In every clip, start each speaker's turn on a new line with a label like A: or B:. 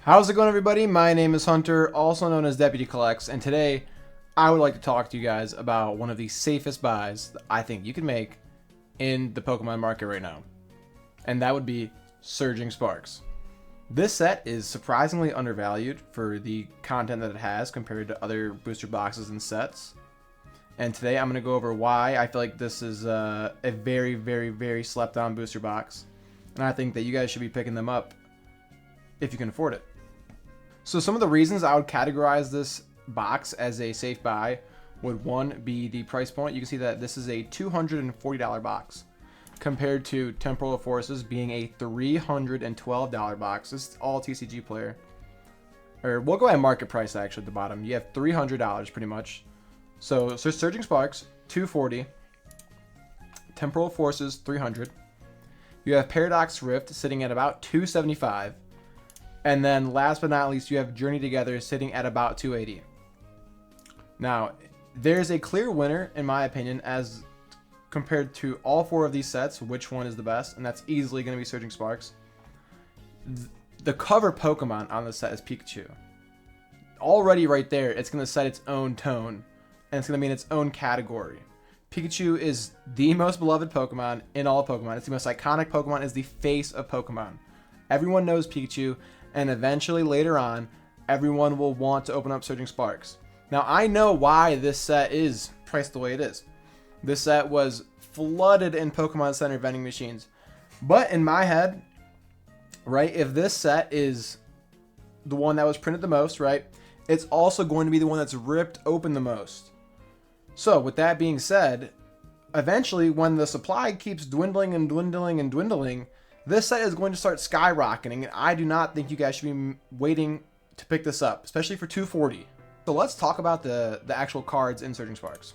A: How's it going, everybody? My name is Hunter, also known as Deputy Collects, and today I would like to talk to you guys about one of the safest buys that I think you can make in the Pokemon market right now, and that would be Surging Sparks. This set is surprisingly undervalued for the content that it has compared to other booster boxes and sets, and today I'm going to go over why I feel like this is a very, very, very slept on booster box, and I think that you guys should be picking them up if you can afford it. So some of the reasons I would categorize this box as a safe buy would, one, be the price point. You can see that this is a $240 box compared to Temporal Forces being a $312 box. This is all TCG player. Or we'll go ahead and market price actually at the bottom. You have $300 pretty much. So Surging Sparks, $240. Temporal Forces, $300. You have Paradox Rift sitting at about $275. And then last but not least, you have Journey Together sitting at about $280. Now, there's a clear winner, in my opinion, as compared to all four of these sets, which one is the best, and that's easily going to be Surging Sparks. The cover Pokemon on this set is Pikachu. Already right there, it's going to set its own tone, and it's going to be in its own category. Pikachu is the most beloved Pokemon in all Pokemon. It's the most iconic Pokemon. It's the face of Pokemon. Everyone knows Pikachu. And eventually later on, everyone will want to open up Surging Sparks. Now, I know why this set is priced the way it is. This set was flooded in Pokemon Center vending machines. But in my head, right, if this set is the one that was printed the most, right, it's also going to be the one that's ripped open the most. So with that being said, eventually when the supply keeps dwindling and dwindling and dwindling, this set is going to start skyrocketing, and I do not think you guys should be waiting to pick this up, especially for $240. So let's talk about the actual cards in Surging Sparks.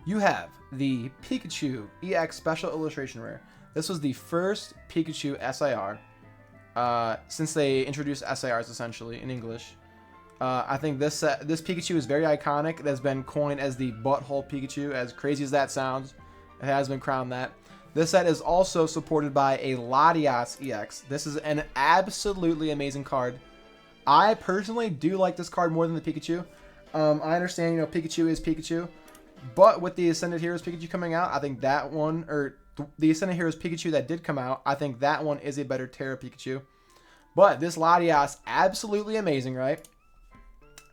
A: You have the Pikachu EX Special Illustration Rare. This was the first Pikachu SIR since they introduced SIRs essentially in English. I think this Pikachu is very iconic. It has been coined as the Butthole Pikachu, as crazy as that sounds. It has been crowned that. This set is also supported by a Latias EX. This is an absolutely amazing card. I personally do like this card more than the Pikachu. I understand, Pikachu is Pikachu. But with the Ascended Heroes Pikachu coming out, I think that one, or the Ascended Heroes Pikachu that did come out, I think that one is a better Terra Pikachu. But this Latias, absolutely amazing, right?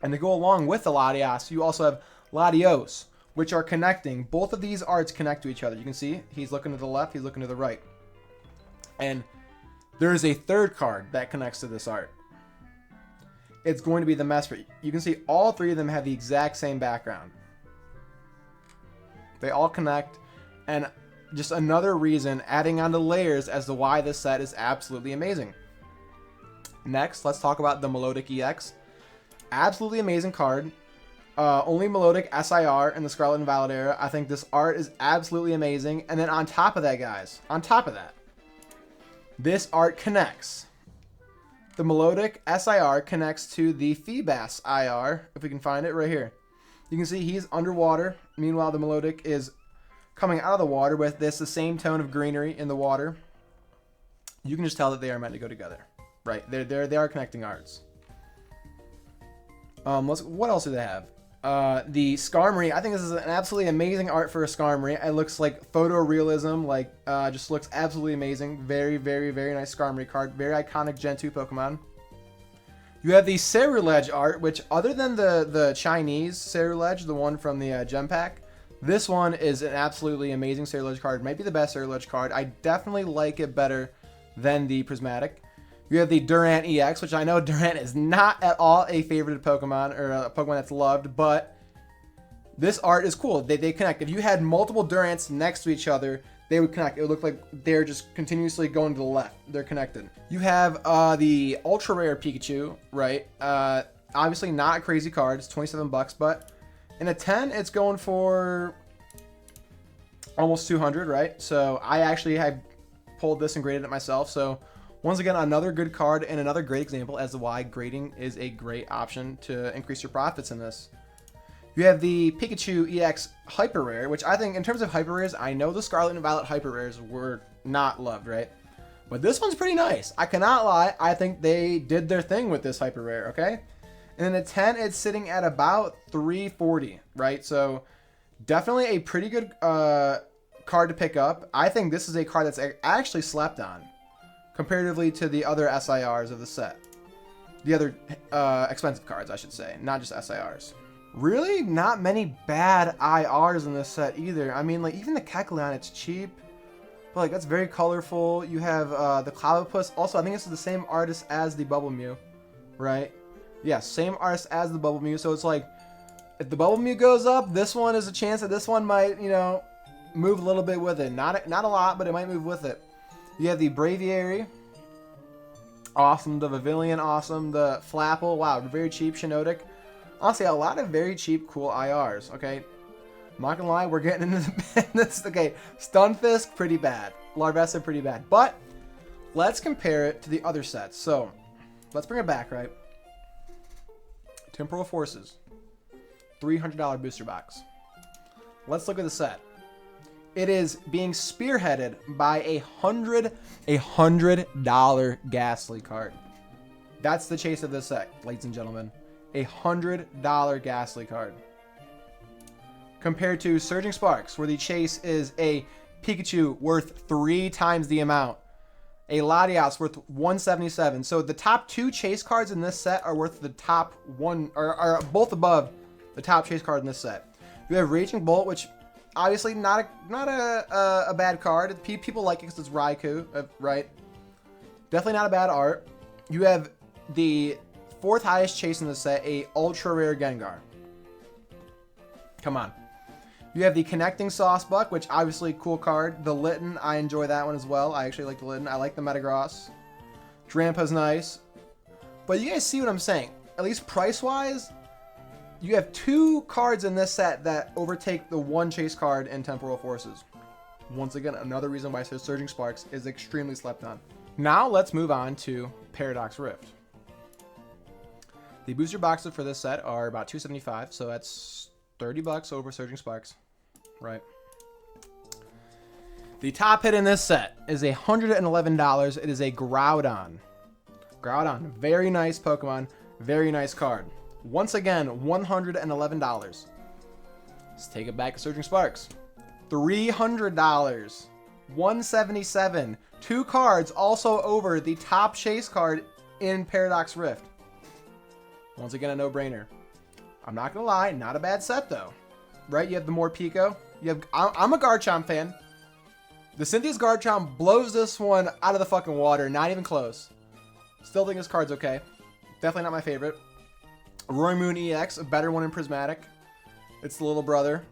A: And to go along with the Latias, you also have Latios, which are connecting. Both of these arts connect to each other. You can see he's looking to the left, he's looking to the right. And there is a third card that connects to this art. It's going to be the Mesprit. You can see all three of them have the exact same background. They all connect, and just another reason, adding on to layers as to why this set is absolutely amazing. Next, let's talk about the Melodic EX. Absolutely amazing card. Only Melodic SIR in the Scarlet and Violet era. I think this art is absolutely amazing. And then on top of that, guys, this art connects. The Melodic SIR connects to the Feebas IR, if we can find it right here. You can see he's underwater. Meanwhile, the Melodic is coming out of the water with the same tone of greenery in the water. You can just tell that they are meant to go together. Right, they are connecting arts. What else do they have? The Skarmory, I think this is an absolutely amazing art for a Skarmory. It looks like photorealism, just looks absolutely amazing. Very, very, very nice Skarmory card. Very iconic Gen 2 Pokemon. You have the Ceruledge art, which other than the Chinese Ceruledge, the one from the Gem Pack, this one is an absolutely amazing Ceruledge card. Maybe the best Ceruledge card. I definitely like it better than the Prismatic. You have the Durant EX, which I know Durant is not at all a favorite Pokemon, or a Pokemon that's loved, but this art is cool. They connect. If you had multiple Durants next to each other, they would connect. It would look like they're just continuously going to the left. They're connected. You have the Ultra Rare Pikachu, right? Obviously not a crazy card. It's $27, but in a 10, it's going for almost 200, right? So I actually have pulled this and graded it myself, so once again, another good card and another great example as to why grading is a great option to increase your profits in this. You have the Pikachu EX Hyper Rare, which I think in terms of Hyper Rares, I know the Scarlet and Violet Hyper Rares were not loved, right? But this one's pretty nice. I cannot lie. I think they did their thing with this hyper rare, okay? And then the 10, it's sitting at about 340, right? So definitely a pretty good card to pick up. I think this is a card that's actually slept on comparatively to the other SIRs of the set. The other expensive cards, I should say, not just SIRs. Really not many bad IRs in this set either. I mean, like, even the Kecleon, it's cheap. But, like, that's very colorful. You have the Clobbopus. Also, I think this is the same artist as the Bubble Mew, right? Yeah, same artist as the Bubble Mew. So it's like, if the Bubble Mew goes up, this one is a chance that this one might, you know, move a little bit with it. Not a lot, but it might move with it. You have the Braviary. Awesome. The Vivillon, awesome. The Flapple, wow, very cheap. Shiinotic. Honestly, a lot of very cheap, cool IRs, okay? I'm not gonna lie, we're getting into the business. Okay, Stunfisk, pretty bad. Larvesta, pretty bad. But let's compare it to the other sets. So, let's bring it back, right? Temporal Forces. $300 booster box. Let's look at the set. It is being spearheaded by a $100 Ghastly card. That's the chase of this set, ladies and gentlemen. A $100 Ghastly card. Compared to Surging Sparks, where the chase is a Pikachu worth 3 times the amount. A Latias worth 177. So the top 2 chase cards in this set are worth the top 1, or are both above the top chase card in this set. You have Raging Bolt, which obviously not a bad card. People like it because it's Raikou, right? Definitely not a bad art. You have the 4th highest chase in the set, a ultra rare Gengar. Come on. You have the Connecting Saucebuck, which obviously cool card. The Litten, I enjoy that one as well. I actually like the Litten. I like the Metagross. Drampa's nice. But you guys see what I'm saying. At least price-wise, you have 2 cards in this set that overtake the 1 chase card in Temporal Forces. Once again, another reason why Surging Sparks is extremely slept on. Now let's move on to Paradox Rift. The booster boxes for this set are about $275, so that's $30 over Surging Sparks, right? The top hit in this set is $111. It is a Groudon. Groudon, very nice Pokemon, very nice card. Once again, $111. Let's take it back to Surging Sparks. $300. $177. 2 cards also over the top chase card in Paradox Rift. Once again, a no-brainer. I'm not gonna lie, not a bad set though, right? You have the Morpeko. You have. I'm a Garchomp fan. The Cynthia's Garchomp blows this one out of the fucking water. Not even close. Still think this card's okay. Definitely not my favorite. Roaring Moon EX, a better one in Prismatic. It's the little brother.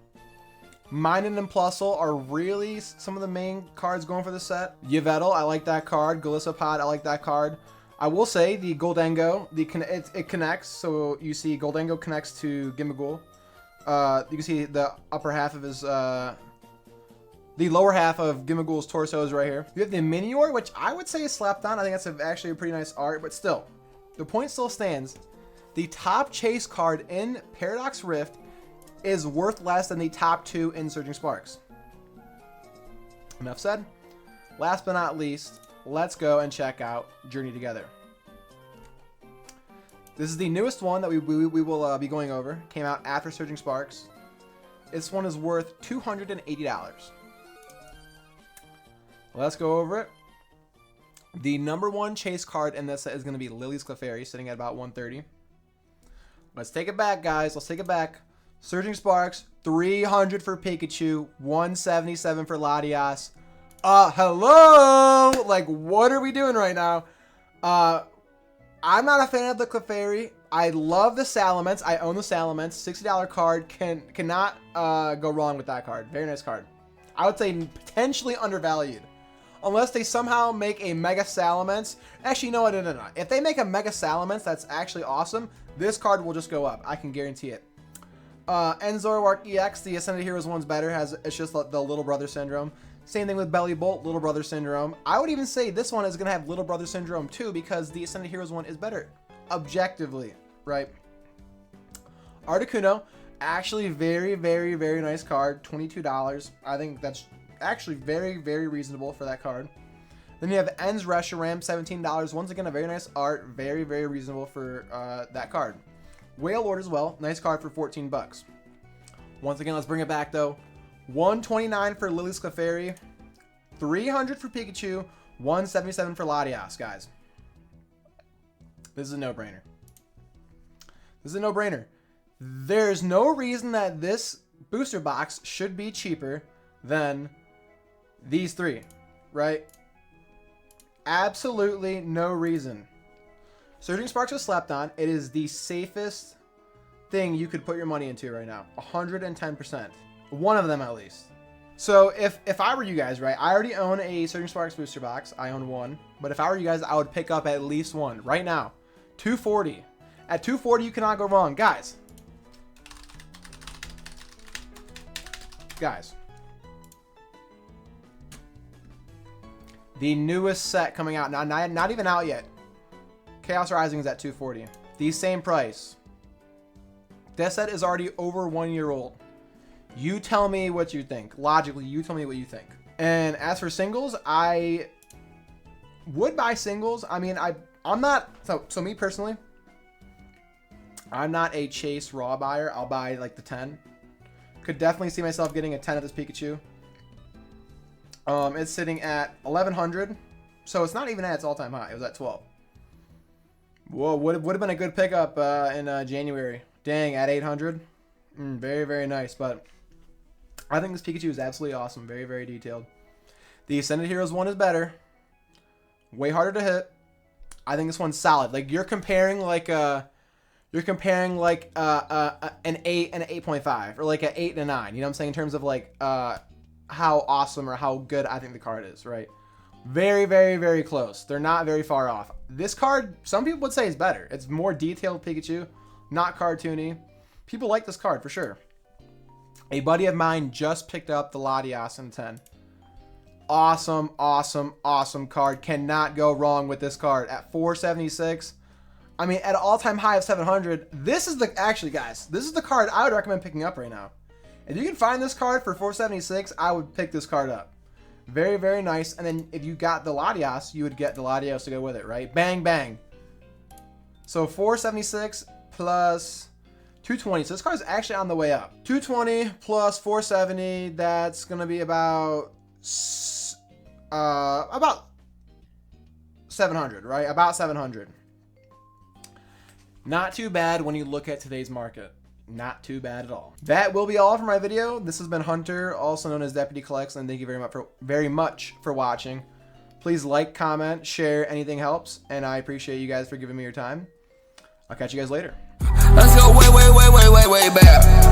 A: Minun and Plusle are really some of the main cards going for the set. Yveltal, I like that card. Golisopod, I like that card. I will say the Goldengo, it connects, so you see Goldengo connects to Gimmighoul. You can see the upper half of his, the lower half of Gimmighoul's torso is right here. You have the Minior, which I would say is slapped on. I think that's actually a pretty nice art, but still, the point still stands. The top chase card in Paradox Rift is worth less than the top 2 in Surging Sparks. Enough said. Last but not least, let's go and check out Journey Together. This is the newest one that we will be going over. Came out after Surging Sparks. This one is worth $280. Let's go over it. The number 1 chase card in this set is going to be Lily's Clefairy, sitting at about $130. Let's take it back, guys. Let's take it back. Surging Sparks, $300 for Pikachu, $177 for Latias. Hello? Like, what are we doing right now? I'm not a fan of the Clefairy. I love the Salamence. I own the Salamence. $60 card. Cannot go wrong with that card. Very nice card. I would say potentially undervalued. Unless they somehow make a Mega Salamence. Actually, no. If they make a Mega Salamence, that's actually awesome. This card will just go up. I can guarantee it. Enzoroark EX, the Ascended Heroes one's better. It's just the little brother syndrome. Same thing with Belly Bolt, little brother syndrome. I would even say this one is going to have little brother syndrome too, because the Ascended Heroes one is better. Objectively, right? Articuno, actually very, very, very nice card. $22. I think that's actually very, very reasonable for that card. Then you have Ends Reshiram, $17. Once again, a very nice art. Very, very reasonable for that card. Whale Lord as well. Nice card for 14 bucks. Once again, let's bring it back though. 129 for Lily's Clefairy. 300 for Pikachu. 177 for Latias, guys. This is a no-brainer. This is a no-brainer. There's no reason that this booster box should be cheaper than these three, right? Absolutely no reason. Surging Sparks was slept on. It is the safest thing you could put your money into right now. 110%. One of them at least. So if I were you guys, right, I already own a Surging Sparks booster box. I own one. But if I were you guys, I would pick up at least one right now. 240. At 240, you cannot go wrong. Guys. The newest set coming out. Now, not even out yet. Chaos Rising is at 240. The same price. This set is already over 1 year old. You tell me what you think. Logically, you tell me what you think. And as for singles, I would buy singles. I mean, I'm not... So me personally, I'm not a chase raw buyer. I'll buy like the 10. Could definitely see myself getting a 10 of this Pikachu. It's sitting at 1100. So it's not even at its all-time high. It was at 12. Whoa, would have been a good pickup in January. Dang, at 800. Very, very nice. But I think this Pikachu is absolutely awesome. Very, very detailed. The Ascended Heroes one is better. Way harder to hit. I think this one's solid. Like you're comparing like an 8 and an 8.5 or like an 8 and a 9. You know what I'm saying? In terms of like how awesome or how good I think the card is, right? Very, very, very close. They're not very far off. This card, some people would say is better. It's more detailed Pikachu, not cartoony. People like this card for sure. A buddy of mine just picked up the Latias in 10. Awesome, awesome, awesome card. Cannot go wrong with this card at 476. I mean, at an all-time high of 700. This is the, actually guys, this is the card I would recommend picking up right now. If you can find this card for 476, I would pick this card up. Very, very nice. And then if you got the Latias, you would get the Latios to go with it, right? Bang, bang. So 476 plus 220. So this card is actually on the way up. 220 plus 470. That's going to be about 700, right? About 700. Not too bad when you look at today's market. Not too bad at all. That will be all for my video. This has been Hunter, also known as Deputy Collects, and thank you very much for watching. Please like, comment, share, anything helps, and I appreciate you guys for giving me your time. I'll catch you guys later.
B: Let's go way back.